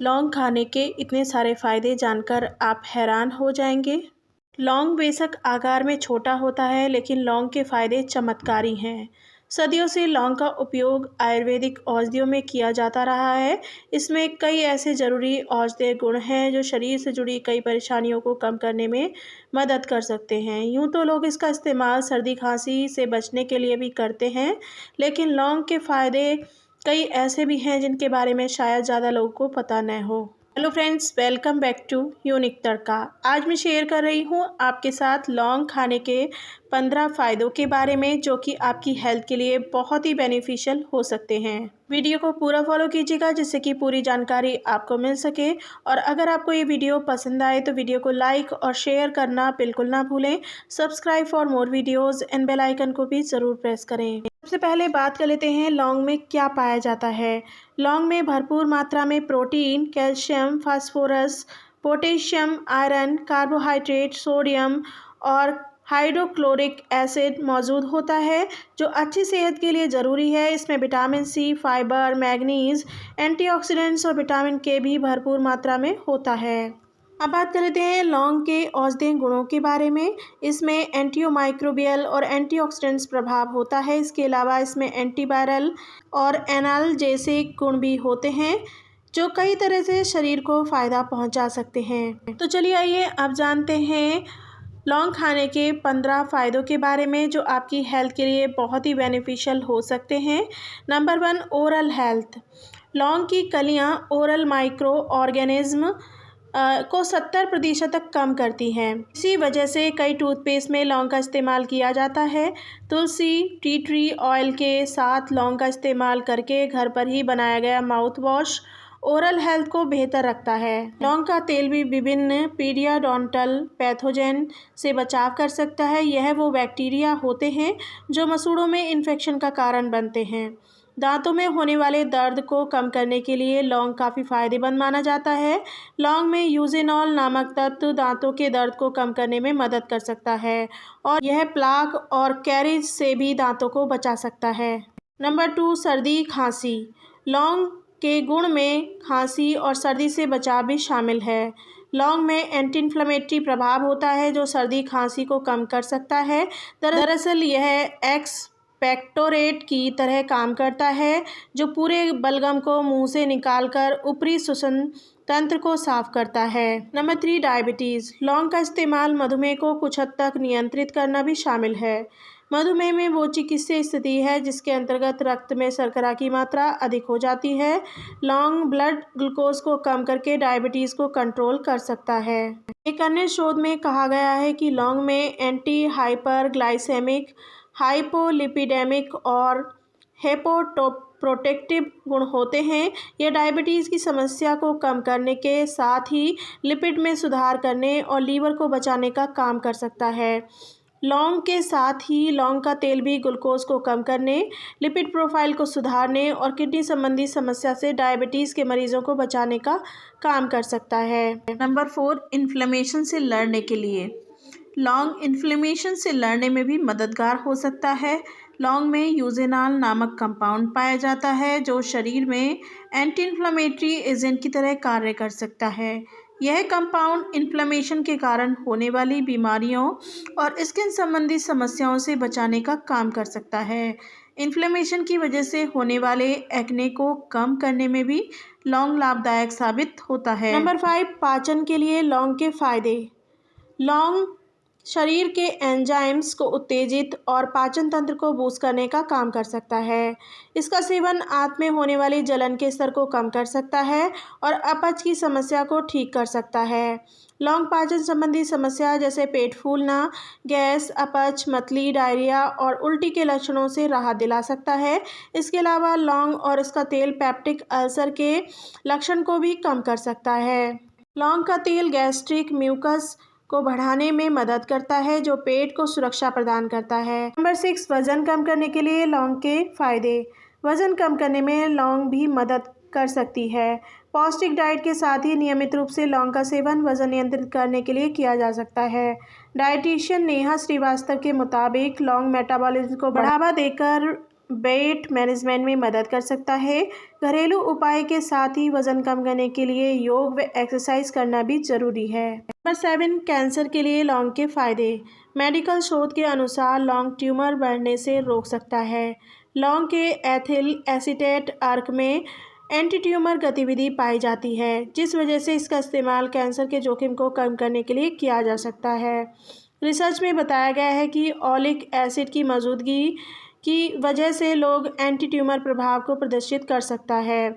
लौंग खाने के इतने सारे फ़ायदे जानकर आप हैरान हो जाएंगे। लौंग बेशक आकार में छोटा होता है, लेकिन लौंग के फ़ायदे चमत्कारी हैं। सदियों से लौंग का उपयोग आयुर्वेदिक औषधियों में किया जाता रहा है। इसमें कई ऐसे ज़रूरी औषधीय गुण हैं जो शरीर से जुड़ी कई परेशानियों को कम करने में मदद कर सकते हैं। यूँ तो लोग इसका इस्तेमाल सर्दी खांसी से बचने के लिए भी करते हैं, लेकिन लौंग के फ़ायदे कई ऐसे भी हैं जिनके बारे में शायद ज़्यादा लोगों को पता न हो। Hello friends, welcome back to unique Tadka. आज मैं शेयर कर रही हूँ आपके साथ लौंग खाने के 15 फ़ायदों के बारे में, जो कि आपकी हेल्थ के लिए बहुत ही बेनिफिशियल हो सकते हैं। वीडियो को पूरा फॉलो कीजिएगा जिससे कि पूरी जानकारी आपको मिल सके। और अगर आपको ये वीडियो पसंद आए तो वीडियो को लाइक और शेयर करना बिल्कुल ना भूलें। Subscribe for more videos and bell icon को भी ज़रूर प्रेस करें। सबसे पहले बात कर लेते हैं लौंग में क्या पाया जाता है। लौंग में भरपूर मात्रा में protein, calcium, phosphorus, potassium, iron, carbohydrate, sodium और हाइड्रोक्लोरिक एसिड मौजूद होता है, जो अच्छी सेहत के लिए ज़रूरी है। इसमें vitamin C, fibre, manganese, antioxidants और विटामिन के भी भरपूर मात्रा में होता है। अब बात कर लेते हैं लौंग के औषधीय गुणों के बारे में। इसमें एंटीमाइक्रोबियल और एंटीऑक्सीडेंट्स प्रभाव होता है। इसके अलावा इसमें एंटीवायरल और एनाल्जेसिक गुण भी होते हैं, जो कई तरह से शरीर को फ़ायदा पहुंचा सकते हैं। तो चलिए आइए अब जानते हैं लौंग खाने के 15 फ़ायदों के बारे में, जो आपकी हेल्थ के लिए बहुत ही बेनिफिशियल हो सकते हैं। Number 1, oral health. लौंग की कलियाँ ओरल माइक्रो ऑर्गेनिज्म को 70% तक कम करती हैं। इसी वजह से कई टूथपेस्ट में लौंग का इस्तेमाल किया जाता है। तुलसी, टी ट्री ऑयल के साथ लौंग का इस्तेमाल करके घर पर ही बनाया गया माउथ वॉश ओरल हेल्थ को बेहतर रखता है। लौंग का तेल भी विभिन्न पीरियडोंटल पैथोजन से बचाव कर सकता है। यह वो बैक्टीरिया होते हैं जो मसूड़ों में इन्फेक्शन का कारण बनते हैं। दांतों में होने वाले दर्द को कम करने के लिए लौंग काफ़ी फ़ायदेमंद माना जाता है। लौंग में यूजेनॉल नामक तत्व दांतों के दर्द को कम करने में मदद कर सकता है और यह प्लाक और कैरीज से भी दांतों को बचा सकता है। नंबर 2, सर्दी खांसी। लौंग के गुण में खांसी और सर्दी से बचाव भी शामिल है। लौंग में एंटी इन्फ्लेमेटरी प्रभाव होता है, जो सर्दी खांसी को कम कर सकता है। दरअसल यह एक्सपेक्टोरेट की तरह काम करता है, जो पूरे बलगम को मुंह से निकालकर ऊपरी श्वसन तंत्र को साफ करता है। Number 3, diabetes. लौंग का इस्तेमाल मधुमेह को कुछ हद तक नियंत्रित करना भी शामिल है। मधुमेह में वो चिकित्सीय स्थिति है जिसके अंतर्गत रक्त में शर्करा की मात्रा अधिक हो जाती है। लौंग ब्लड ग्लूकोज को कम करके डायबिटीज़ को कंट्रोल कर सकता है। एक अन्य शोध में कहा गया है कि लौंग में एंटी हाइपरग्लाइसेमिक, हाइपोलिपिडेमिक और हेपोप्रोटेक्टिव गुण होते हैं। यह डायबिटीज़ की समस्या को कम करने के साथ ही लिपिड में सुधार करने और लीवर को बचाने का काम कर सकता है। लौंग के साथ ही लौंग का तेल भी ग्लूकोज को कम करने, लिपिड प्रोफाइल को सुधारने और किडनी संबंधी समस्या से डायबिटीज़ के मरीजों को बचाने का काम कर सकता है। नंबर 4, इन्फ्लेमेशन से लड़ने के लिए। लौंग इन्फ्लेमेशन से लड़ने में भी मददगार हो सकता है। लौंग में यूजेनॉल नामक कंपाउंड पाया जाता है, जो शरीर में एंटी इन्फ्लेमेटरी एजेंट की तरह कार्य कर सकता है। यह कंपाउंड इन्फ्लेमेशन के कारण होने वाली बीमारियों और स्किन संबंधी समस्याओं से बचाने का काम कर सकता है। इन्फ्लेमेशन की वजह से होने वाले एक्ने को कम करने में भी लौंग लाभदायक साबित होता है। नंबर 5, पाचन के लिए लौंग के फायदे। लौंग शरीर के एंजाइम्स को उत्तेजित और पाचन तंत्र को बूस्ट करने का काम कर सकता है। इसका सेवन आंत में होने वाली जलन के स्तर को कम कर सकता है और अपच की समस्या को ठीक कर सकता है। लौंग पाचन संबंधी समस्या जैसे पेट फूलना, गैस, अपच, मतली, डायरिया और उल्टी के लक्षणों से राहत दिला सकता है। इसके अलावा लौंग और इसका तेल पेप्टिक अल्सर के लक्षण को भी कम कर सकता है। लौंग का तेल गैस्ट्रिक म्यूकस को बढ़ाने में मदद करता है, जो पेट को सुरक्षा प्रदान करता है। नंबर 6, वज़न कम करने के लिए लौंग के फायदे। वज़न कम करने में लौंग भी मदद कर सकती है। पौष्टिक डाइट के साथ ही नियमित रूप से लौंग का सेवन वज़न नियंत्रित करने के लिए किया जा सकता है। डाइटिशियन नेहा श्रीवास्तव के मुताबिक लौंग मेटाबॉलिज्म को बढ़ावा देकर वेट मैनेजमेंट में मदद कर सकता है। घरेलू उपाय के साथ ही वज़न कम करने के लिए योग व एक्सरसाइज करना भी ज़रूरी है। नंबर 7, कैंसर के लिए लौंग के फ़ायदे। मेडिकल शोध के अनुसार लौंग ट्यूमर बढ़ने से रोक सकता है। लौंग के एथिल एसीटेट अर्क में एंटी ट्यूमर गतिविधि पाई जाती है, जिस वजह से इसका इस्तेमाल कैंसर के जोखिम को कम करने के लिए किया जा सकता है। रिसर्च में बताया गया है कि ओलिक एसिड की मौजूदगी की वजह से लोग एंटी ट्यूमर प्रभाव को प्रदर्शित कर सकता है।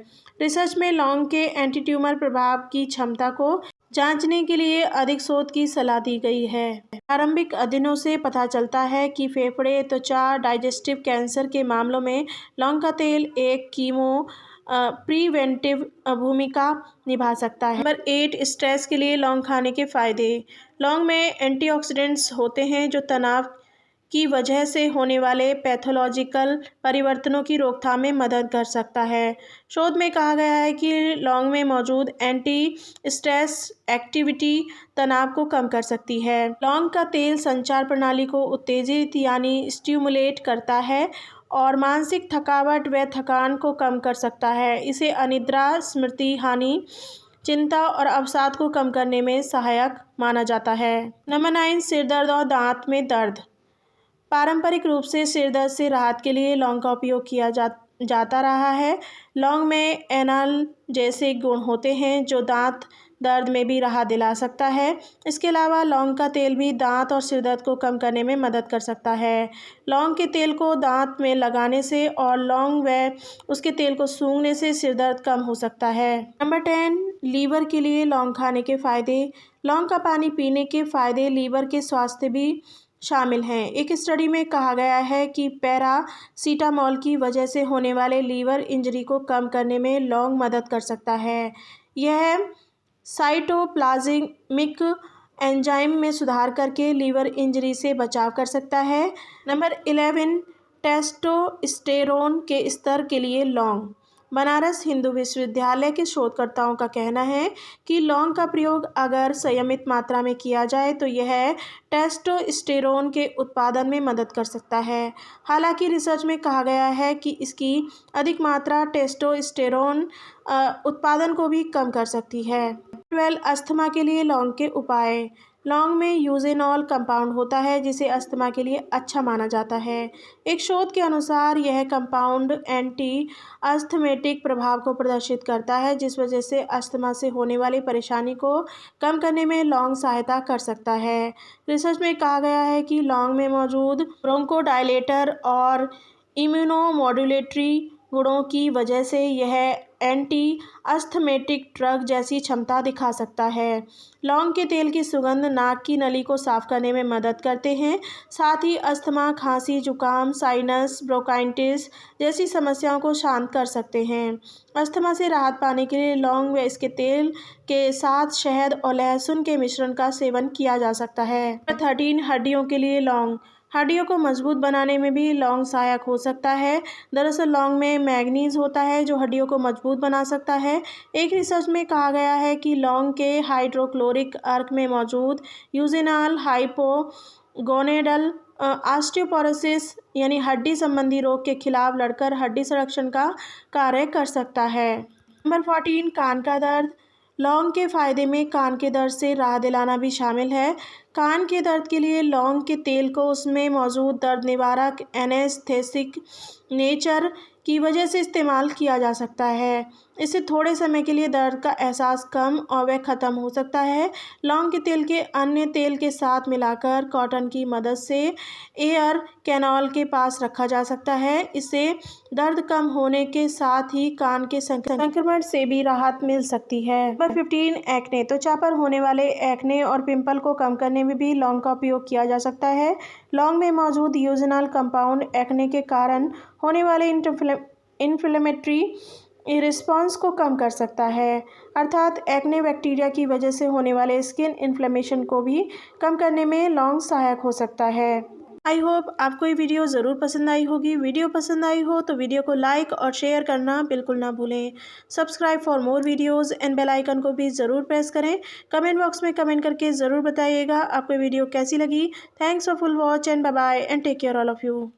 रिसर्च में लौंग के एंटी ट्यूमर प्रभाव की क्षमता को जांचने के लिए अधिक शोध की सलाह दी गई है। प्रारंभिक अध्ययनों से पता चलता है कि फेफड़े, त्वचा, डाइजेस्टिव कैंसर के मामलों में लौंग का तेल एक कीमो प्रिवेंटिव भूमिका निभा सकता है। नंबर 8, स्ट्रेस के लिए लौंग खाने के फ़ायदे। लौंग में एंटीऑक्सीडेंट्स होते हैं जो तनाव की वजह से होने वाले पैथोलॉजिकल परिवर्तनों की रोकथाम में मदद कर सकता है। शोध में कहा गया है कि लौंग में मौजूद एंटी स्ट्रेस एक्टिविटी तनाव को कम कर सकती है। लौंग का तेल संचार प्रणाली को उत्तेजित यानी स्टिमुलेट करता है और मानसिक थकावट व थकान को कम कर सकता है। इसे अनिद्रा, स्मृति हानि, चिंता और अवसाद को कम करने में सहायक माना जाता है। नंबर 9, सिर दर्द और दांत में दर्द। पारंपरिक रूप से सिर दर्द से राहत के लिए लौंग का उपयोग किया जाता रहा है। लौंग में एनाल जैसे गुण होते हैं जो दांत दर्द में भी राहत दिला सकता है। इसके अलावा लौंग का तेल भी दांत और सिर दर्द को कम करने में मदद कर सकता है। लौंग के तेल को दांत में लगाने से और लौंग व उसके तेल को सूंघने से सिर दर्द कम हो सकता है। नंबर 10, लीवर के लिए लौंग खाने के फ़ायदे। लौंग का पानी पीने के फ़ायदे लीवर के स्वास्थ्य भी शामिल हैं। एक स्टडी में कहा गया है कि पैरासीटामोल की वजह से होने वाले लीवर इंजरी को कम करने में लौंग मदद कर सकता है। यह साइटोप्लाज्मिक एंजाइम में सुधार करके लीवर इंजरी से बचाव कर सकता है। नंबर 11, टेस्टोस्टेरोन के स्तर के लिए लौंग। बनारस हिंदू विश्वविद्यालय के शोधकर्ताओं का कहना है कि लौंग का प्रयोग अगर संयमित मात्रा में किया जाए तो यह टेस्टोस्टेरोन के उत्पादन में मदद कर सकता है। हालांकि रिसर्च में कहा गया है कि इसकी अधिक मात्रा टेस्टोस्टेरोन उत्पादन को भी कम कर सकती है। 12, अस्थमा के लिए लौंग के उपाय। लौंग में यूजेनॉल कंपाउंड होता है जिसे अस्थमा के लिए अच्छा माना जाता है। एक शोध के अनुसार यह कंपाउंड एंटी अस्थमेटिक प्रभाव को प्रदर्शित करता है, जिस वजह से अस्थमा से होने वाली परेशानी को कम करने में लौंग सहायता कर सकता है। रिसर्च में कहा गया है कि लौंग में मौजूद ब्रोंकोडायलेटर और इम्यूनोमॉड्यूलेटरी गुणों की वजह से यह एंटी अस्थमेटिक ड्रग जैसी क्षमता दिखा सकता है। लौंग के तेल की सुगंध नाक की नली को साफ करने में मदद करते हैं, साथ ही अस्थमा, खांसी, जुकाम, साइनस, ब्रोंकाइटिस जैसी समस्याओं को शांत कर सकते हैं। अस्थमा से राहत पाने के लिए लौंग व इसके तेल के साथ शहद और लहसुन के मिश्रण का सेवन किया जा सकता है। 13, हड्डियों के लिए लौंग। हड्डियों को मजबूत बनाने में भी लौंग सहायक हो सकता है। दरअसल लौंग में मैग्नीज होता है जो हड्डियों को मजबूत बना सकता है। एक रिसर्च में कहा गया है कि लौंग के हाइड्रोक्लोरिक अर्क में मौजूद यूजेनाल हाइपोगोनेडल ऑस्टियोपोरोसिस यानी हड्डी संबंधी रोग के खिलाफ लड़कर हड्डी संरक्षण का कार्य कर सकता है। नंबर 14, कान का दर्द। लौंग के फ़ायदे में कान के दर्द से राहत दिलाना भी शामिल है। कान के दर्द के लिए लौंग के तेल को उसमें मौजूद दर्द निवारक एनेस्थेसिक नेचर की वजह से इस्तेमाल किया जा सकता है। इससे थोड़े समय के लिए दर्द का एहसास कम और वह ख़त्म हो सकता है। लौंग के तेल के अन्य तेल के साथ मिलाकर कॉटन की मदद से एयर कैनाल के पास रखा जा सकता है। इससे दर्द कम होने के साथ ही कान के संक्रमण से भी राहत मिल सकती है। Number 15, acne. त्वचा पर होने वाले एक्ने और पिंपल को कम करने में भी लौंग का उपयोग किया जा सकता है। लौंग में मौजूद यूजेनाल कंपाउंड एक्ने के कारण होने वाले इन्फ्लेमेटरी रिस्पॉन्स को कम कर सकता है, अर्थात एक्ने बैक्टीरिया की वजह से होने वाले स्किन इन्फ्लेमेशन को भी कम करने में लौंग सहायक हो सकता है। आई होप आपको ये वीडियो ज़रूर पसंद आई होगी। वीडियो पसंद आई हो तो वीडियो को लाइक और शेयर करना बिल्कुल ना भूलें। Subscribe for more videos and bell icon को भी ज़रूर प्रेस करें। कमेंट बॉक्स में कमेंट करके ज़रूर बताइएगा आपको वीडियो कैसी लगी। Thanks for full watch and bye bye and take care all of you.